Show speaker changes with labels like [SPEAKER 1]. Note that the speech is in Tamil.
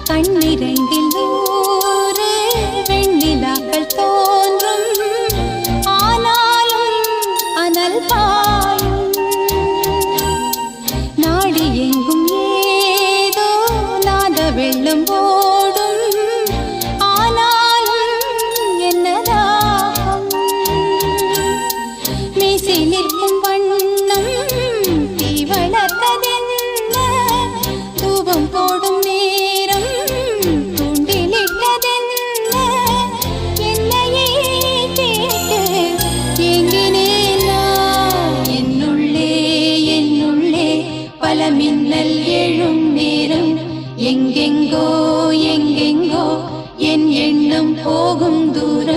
[SPEAKER 1] கண்ணிரண்டில் நூறு வெண்ணிலாக்கள் தோன்றும், ஆனாலும் அனல் பாயும். நாடி எங்கும் ஏதோ நாத வெள்ளம் ஓடும், ஆனாலும் என்னதாகும். மீசி நிற்கும் வண்ணம் தீ வளர்த்ததென்ன, தூபம் போடும் நேரம் தூண்டிலிட்டதென்ன. என்னையே கேட்டு ஏங்கினேன் நான். என்னுள்ளே என்னுள்ளே பல மின்னல் எழும் நேரம், எங்கெங்கோ எங்கெங்கோ என் எண்ணம் போகும் தூரம்.